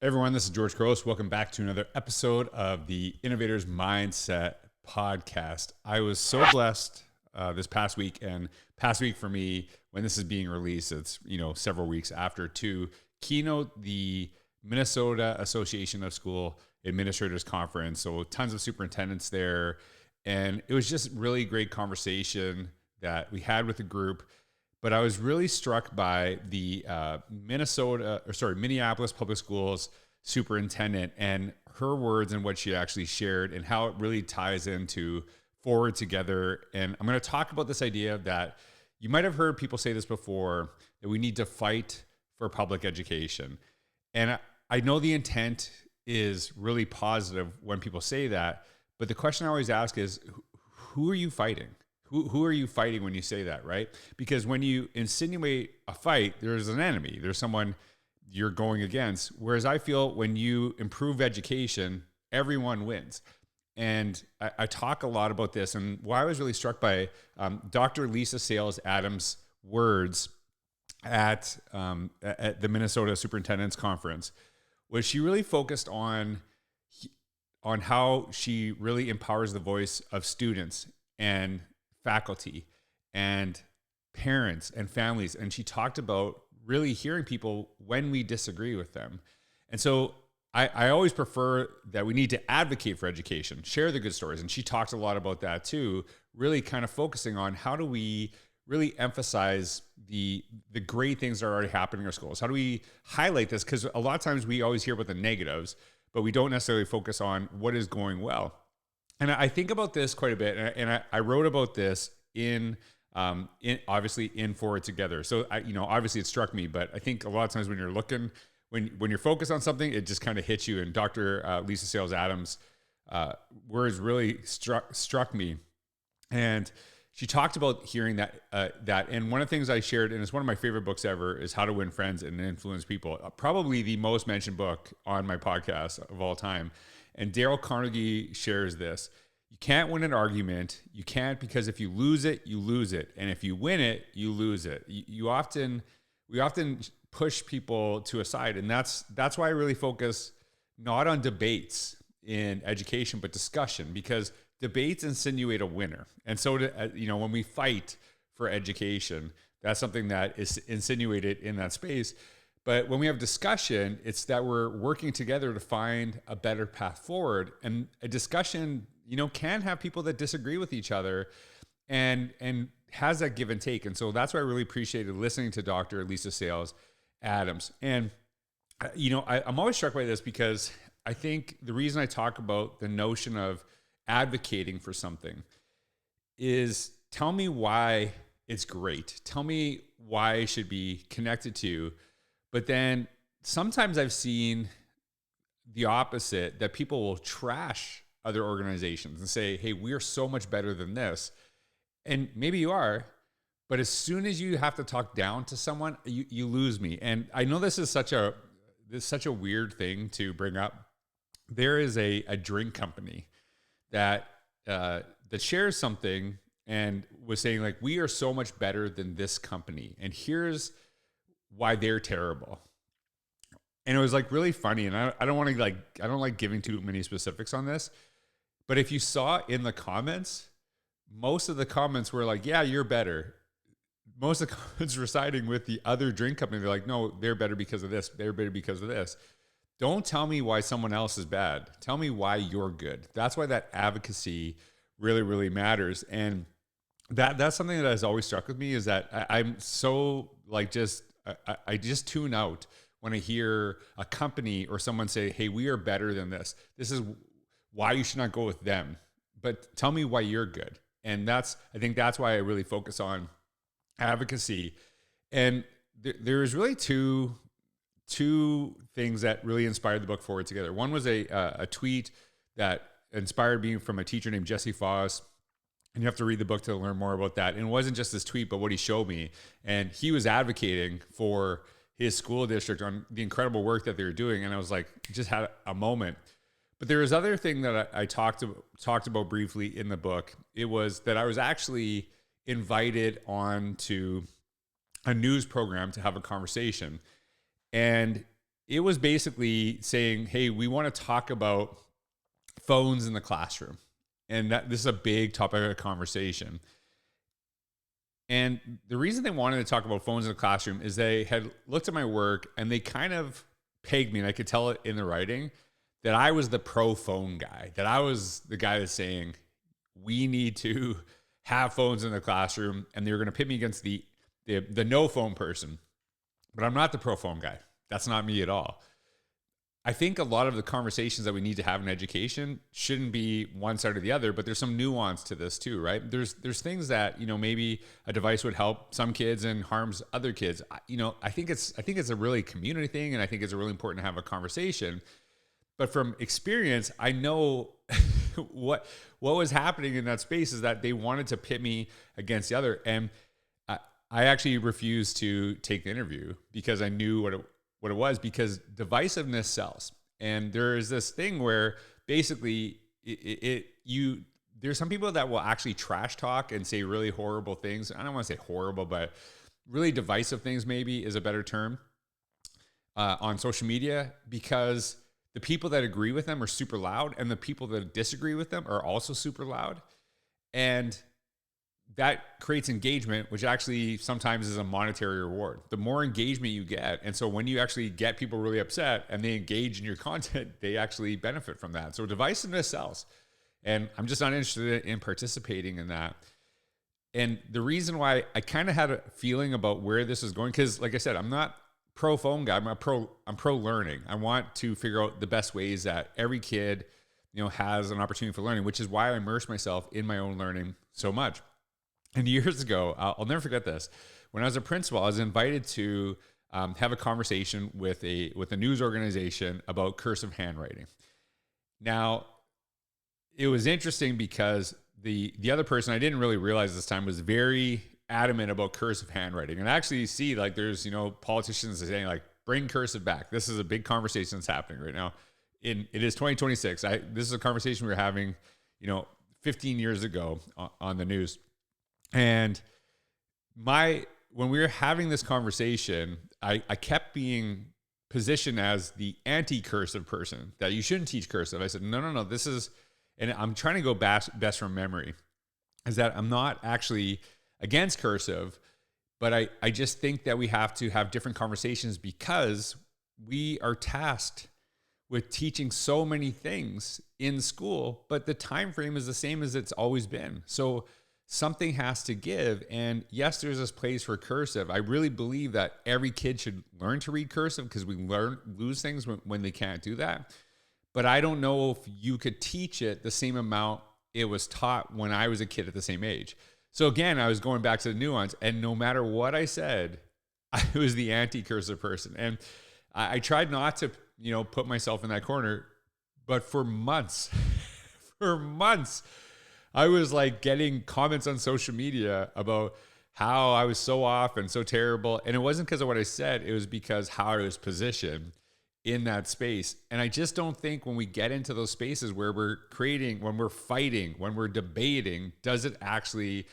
Everyone, this is George Couros. Welcome back to another episode of the Innovator's Mindset podcast. I was so blessed this past week, and past week for me, when this is being released, it's several weeks after, to keynote the Minnesota Association of School Administrators Conference. So tons of superintendents there, and it was just really great conversation that we had with the group. But I was really struck by the Minneapolis Public Schools superintendent and her words and what she actually shared and how it really ties into Forward Together. And I'm going to talk about this idea that you might have heard people say this before, that we need to fight for public education. And I know the intent is really positive when people say that, but the question I always ask is, who are you fighting? Who are you fighting when you say that, right? Because when you insinuate a fight, there's an enemy. There's someone you're going against. Whereas I feel when you improve education, everyone wins. And I talk a lot about this. And why I was really struck by Dr. Lisa Sayles-Adams' words at the Minnesota Superintendent's Conference was she really focused on how she really empowers the voice of students and faculty and parents and families. And she talked about really hearing people when we disagree with them. And so I always prefer that we need to advocate for education, share the good stories. And she talked a lot about that too, really kind of focusing on how do we really emphasize the great things that are already happening in our schools? How do we highlight this? Because a lot of times we always hear about the negatives, but we don't necessarily focus on what is going well. And I think about this quite a bit, and I wrote about this in obviously in Forward Together. So obviously it struck me, but I think a lot of times when you're looking, when you're focused on something, it just kind of hits you. And Dr. Lisa Sayles-Adams' words really struck me, and she talked about hearing that. And one of the things I shared, and it's one of my favorite books ever, is How to Win Friends and Influence People. Probably the most mentioned book on my podcast of all time. And Dale Carnegie shares this. You can't win an argument. You can't, because if you lose it, you lose it. And if you win it, you lose it. We often push people to a side. And that's why I really focus not on debates in education, but discussion, because debates insinuate a winner. And so, when we fight for education, that's something that is insinuated in that space. But when we have discussion, it's that we're working together to find a better path forward. And a discussion, can have people that disagree with each other and has that give and take. And so that's why I really appreciated listening to Dr. Lisa Sayles-Adams. And, I'm always struck by this because I think the reason I talk about the notion of advocating for something is tell me why it's great. Tell me why I should be connected to. But then sometimes I've seen the opposite, that people will trash other organizations and say, hey, we are so much better than this. And maybe you are, but as soon as you have to talk down to someone, you lose me. And I know this is such a weird thing to bring up. There is a drink company that shares something and was saying, like, we are so much better than this company, and here's why they're terrible. And it was like really funny. And I don't want to I don't like giving too many specifics on this, but if you saw in the comments, most of the comments were like, yeah, you're better. Most of the comments were siding with the other drink company. They're like, no, they're better because of this. They're better because of this. Don't tell me why someone else is bad. Tell me why you're good. That's why that advocacy really, really matters. And that's something that has always struck with me, is that I'm so I just tune out when I hear a company or someone say, hey, we are better than this. This is why you should not go with them. But tell me why you're good. And I think that's why I really focus on advocacy. And there's really two things that really inspired the book Forward Together. One was a tweet that inspired me from a teacher named Jesse Foss. And you have to read the book to learn more about that. And it wasn't just this tweet, but what he showed me. And he was advocating for his school district on the incredible work that they were doing. And I was like, just had a moment. But there was other thing that I talked about briefly in the book. It was that I was actually invited on to a news program to have a conversation. And it was basically saying, hey, we want to talk about phones in the classroom. And this is a big topic of conversation. And the reason they wanted to talk about phones in the classroom is they had looked at my work and they kind of pegged me, and I could tell it in the writing, that I was the pro phone guy, that I was the guy that's saying, we need to have phones in the classroom, and they were going to pit me against the no phone person. But I'm not the pro phone guy. That's not me at all. I think a lot of the conversations that we need to have in education shouldn't be one side or the other, but there's some nuance to this too, right? There's things that, maybe a device would help some kids and harms other kids. I think it's a really community thing, and I think it's really important to have a conversation. But from experience, I know what was happening in that space is that they wanted to pit me against the other. And I actually refused to take the interview because I knew what it was, because divisiveness sells. And there is this thing where basically there's some people that will actually trash talk and say really horrible things. I don't want to say horrible, but really divisive things maybe is a better term on social media, because the people that agree with them are super loud, and the people that disagree with them are also super loud. And that creates engagement, which actually sometimes is a monetary reward. The more engagement you get, and so when you actually get people really upset and they engage in your content, they actually benefit from that. So divisiveness sells. And I'm just not interested in participating in that. And the reason why I kind of had a feeling about where this is going, because like I said, I'm not pro phone guy. I'm pro learning. I want to figure out the best ways that every kid, has an opportunity for learning, which is why I immerse myself in my own learning so much. And years ago, I'll never forget this. When I was a principal, I was invited to have a conversation with a news organization about cursive handwriting. Now, it was interesting because the other person, I didn't really realize this time, was very adamant about cursive handwriting. And I actually see there's politicians saying bring cursive back. This is a big conversation that's happening right now. It is 2026. This is a conversation we were having 15 years ago on the news. And when we were having this conversation, I kept being positioned as the anti-cursive person, that you shouldn't teach cursive. I said, no, this is, and I'm trying to go best from memory, is that I'm not actually against cursive, but I just think that we have to have different conversations, because we are tasked with teaching so many things in school, but the time frame is the same as it's always been. So something has to give. And yes, there's this place for cursive. I really believe that every kid should learn to read cursive, because we lose things when they can't do that. But I don't know if you could teach it the same amount it was taught when I was a kid at the same age. So again, I was going back to the nuance, and no matter what I said, I was the anti-cursive person. And I tried not to, put myself in that corner, but for months, I was getting comments on social media about how I was so off and so terrible. And it wasn't because of what I said. It was because how I was positioned in that space. And I just don't think when we get into those spaces where we're creating, when we're fighting, when we're debating, does it actually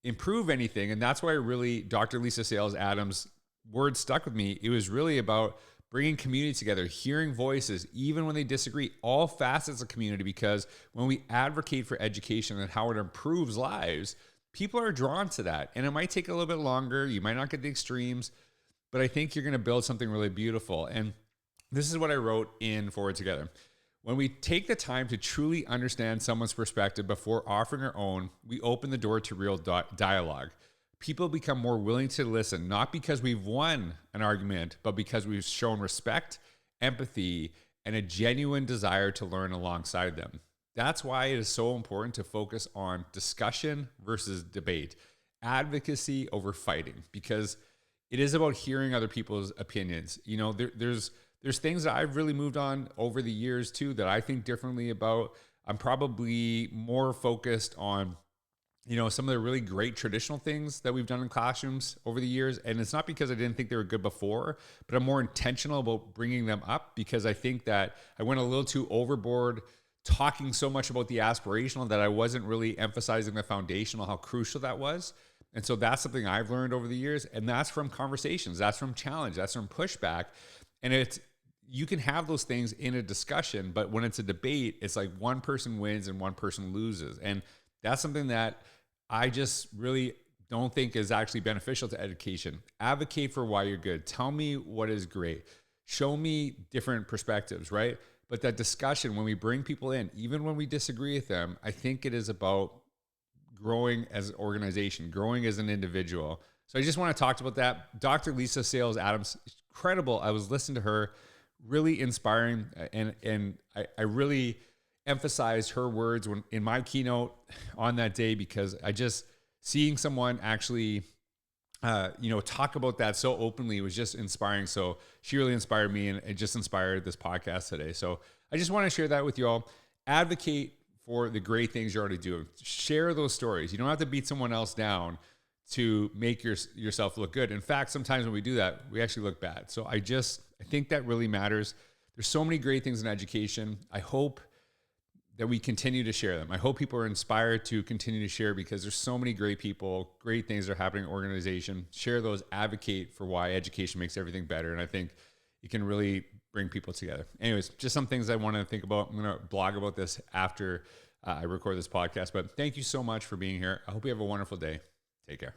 improve anything? And that's why really Dr. Lisa Sayles-Adams' words stuck with me. It was really about bringing community together, hearing voices, even when they disagree, all facets of community, because when we advocate for education and how it improves lives, people are drawn to that. And it might take a little bit longer. You might not get the extremes, but I think you're going to build something really beautiful. And this is what I wrote in Forward Together. When we take the time to truly understand someone's perspective before offering our own, we open the door to real dialogue. People become more willing to listen, not because we've won an argument, but because we've shown respect, empathy, and a genuine desire to learn alongside them. That's why it is so important to focus on discussion versus debate, advocacy over fighting, because it is about hearing other people's opinions. There's things that I've really moved on over the years too that I think differently about. I'm probably more focused on some of the really great traditional things that we've done in classrooms over the years. And it's not because I didn't think they were good before, but I'm more intentional about bringing them up, because I think that I went a little too overboard talking so much about the aspirational that I wasn't really emphasizing the foundational, how crucial that was. And so that's something I've learned over the years. And that's from conversations, that's from challenge, that's from pushback. And it's you can have those things in a discussion, but when it's a debate, it's like one person wins and one person loses. And that's something that I just really don't think is actually beneficial to education. Advocate for why you're good. Tell me what is great. Show me different perspectives, right? But that discussion, when we bring people in, even when we disagree with them, I think it is about growing as an organization, growing as an individual. So I just want to talk about that. Dr. Lisa Sayles-Adams, incredible. I was listening to her, really inspiring. And I really emphasized her words when in my keynote on that day, because I just seeing someone actually talk about that so openly was just inspiring. So she really inspired me, and it just inspired this podcast today. So I just want to share that with you all. Advocate for the great things you're already doing. Share those stories. You don't have to beat someone else down to make yourself look good. In fact, sometimes when we do that, we actually look bad. So I think that really matters. There's so many great things in education. I hope that we continue to share them. I hope people are inspired to continue to share, because there's so many great people, great things that are happening in organization. Share those, advocate for why education makes everything better. And I think it can really bring people together. Anyways, just some things I want to think about. I'm going to blog about this after I record this podcast, but thank you so much for being here. I hope you have a wonderful day. Take care.